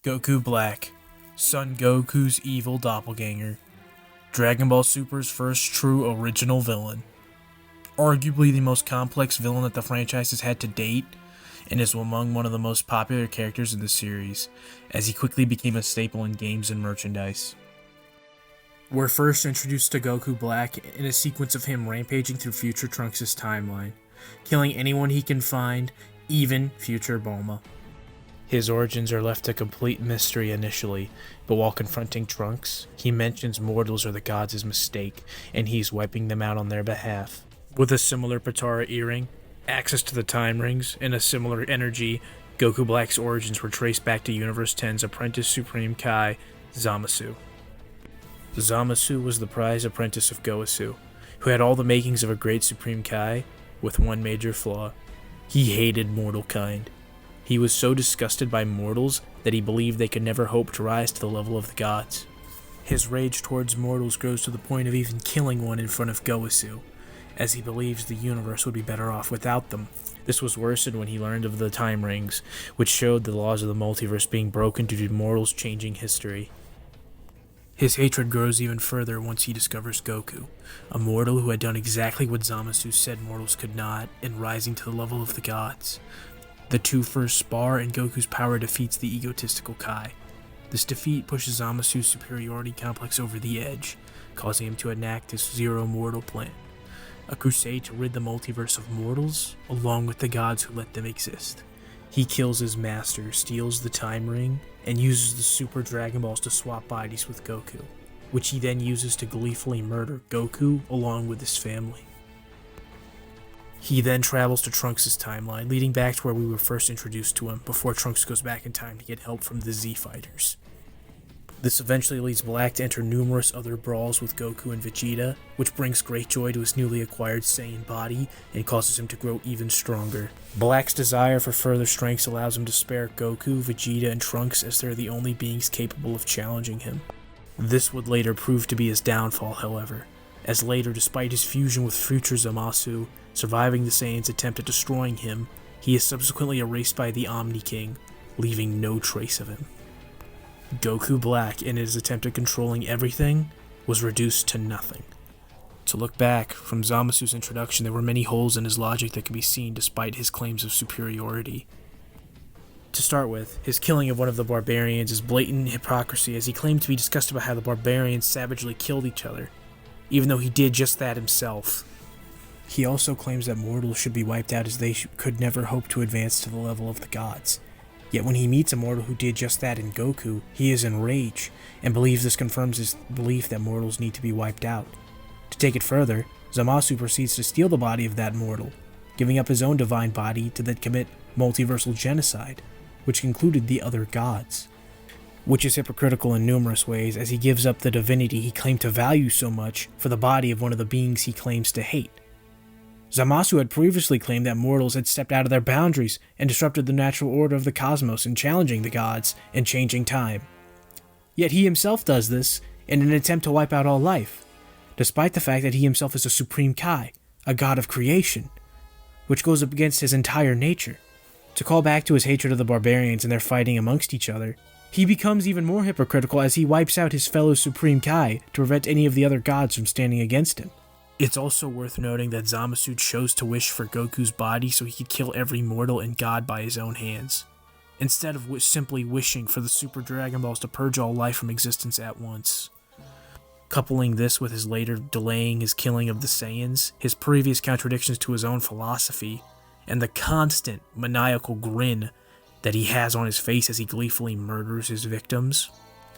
Goku Black, Son Goku's evil doppelganger, Dragon Ball Super's first true original villain, arguably the most complex villain that the franchise has had to date, and is among one of the most popular characters in the series, as he quickly became a staple in games and merchandise. We're first introduced to Goku Black in a sequence of him rampaging through future Trunks' timeline, killing anyone he can find, even future Bulma. His origins are left a complete mystery initially, but while confronting Trunks, he mentions mortals are the gods' mistake, and he's wiping them out on their behalf. With a similar Patara earring, access to the time rings, and a similar energy, Goku Black's origins were traced back to Universe 10's apprentice Supreme Kai, Zamasu. Zamasu was the prized apprentice of Goku, who had all the makings of a great Supreme Kai, with one major flaw. He hated mortal kind. He was so disgusted by mortals that he believed they could never hope to rise to the level of the gods. His rage towards mortals grows to the point of even killing one in front of Goku, as he believes the universe would be better off without them. This was worsened when he learned of the time rings, which showed the laws of the multiverse being broken due to mortals changing history. His hatred grows even further once he discovers Goku, a mortal who had done exactly what Zamasu said mortals could not, in rising to the level of the gods. The two first spar, and Goku's power defeats the egotistical Kai. This defeat pushes Zamasu's superiority complex over the edge, causing him to enact his Zero Mortal plan, a crusade to rid the multiverse of mortals, along with the gods who let them exist. He kills his master, steals the time ring, and uses the Super Dragon Balls to swap bodies with Goku, which he then uses to gleefully murder Goku along with his family. He then travels to Trunks' timeline, leading back to where we were first introduced to him before Trunks goes back in time to get help from the Z-Fighters. This eventually leads Black to enter numerous other brawls with Goku and Vegeta, which brings great joy to his newly acquired Saiyan body and causes him to grow even stronger. Black's desire for further strength allows him to spare Goku, Vegeta, and Trunks, as they're the only beings capable of challenging him. This would later prove to be his downfall, however, as later, despite his fusion with future Zamasu, surviving the Saiyans' attempt at destroying him, he is subsequently erased by the Omni King, leaving no trace of him. Goku Black, in his attempt at controlling everything, was reduced to nothing. To look back, from Zamasu's introduction, there were many holes in his logic that could be seen despite his claims of superiority. To start with, his killing of one of the barbarians is blatant hypocrisy, as he claimed to be disgusted about how the barbarians savagely killed each other, even though he did just that himself. He also claims that mortals should be wiped out as they could never hope to advance to the level of the gods. Yet when he meets a mortal who did just that in Goku, he is enraged, and believes this confirms his belief that mortals need to be wiped out. To take it further, Zamasu proceeds to steal the body of that mortal, giving up his own divine body to then commit multiversal genocide, which included the other gods. Which is hypocritical in numerous ways, as he gives up the divinity he claimed to value so much for the body of one of the beings he claims to hate. Zamasu had previously claimed that mortals had stepped out of their boundaries and disrupted the natural order of the cosmos in challenging the gods and changing time. Yet he himself does this in an attempt to wipe out all life, despite the fact that he himself is a Supreme Kai, a god of creation, which goes up against his entire nature. To call back to his hatred of the barbarians and their fighting amongst each other, he becomes even more hypocritical as he wipes out his fellow Supreme Kai to prevent any of the other gods from standing against him. It's also worth noting that Zamasu chose to wish for Goku's body so he could kill every mortal and god by his own hands, instead of simply wishing for the Super Dragon Balls to purge all life from existence at once. Coupling this with his later delaying his killing of the Saiyans, his previous contradictions to his own philosophy, and the constant maniacal grin that he has on his face as he gleefully murders his victims,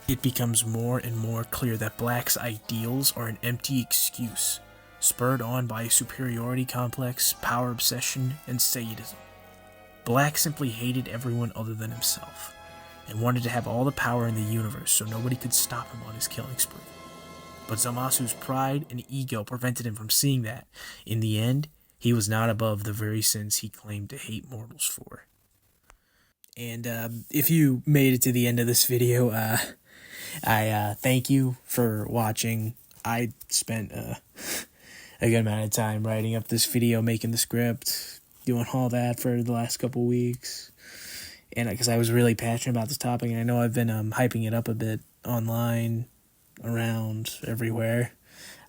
it becomes more and more clear that Black's ideals are an empty excuse, spurred on by a superiority complex, power obsession, and sadism. Black simply hated everyone other than himself, and wanted to have all the power in the universe so nobody could stop him on his killing spree. But Zamasu's pride and ego prevented him from seeing that. In the end, he was not above the very sins he claimed to hate mortals for. And if you made it to the end of this video, I thank you for watching. I spent a good amount of time writing up this video, making the script, doing all that for the last couple weeks. and because I was really passionate about this topic, and I know I've been hyping it up a bit online, around everywhere.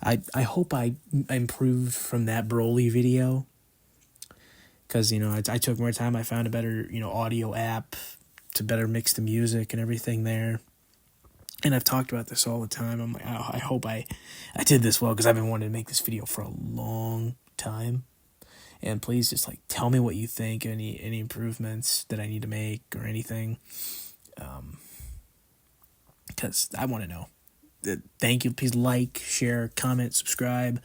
I hope I improved from that Broly video, because I took more time. I found a better audio app to better mix the music and everything there. And I've talked about this all the time. I'm like, oh, I hope I did this well, because I've been wanting to make this video for a long time. And please just tell me what you think, any improvements that I need to make or anything, because I want to know. Thank you. Please like, share, comment, subscribe,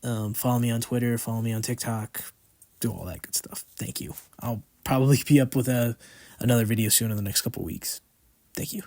follow me on Twitter, follow me on TikTok, do all that good stuff. Thank you. I'll probably be up with another video soon in the next couple weeks. Thank you.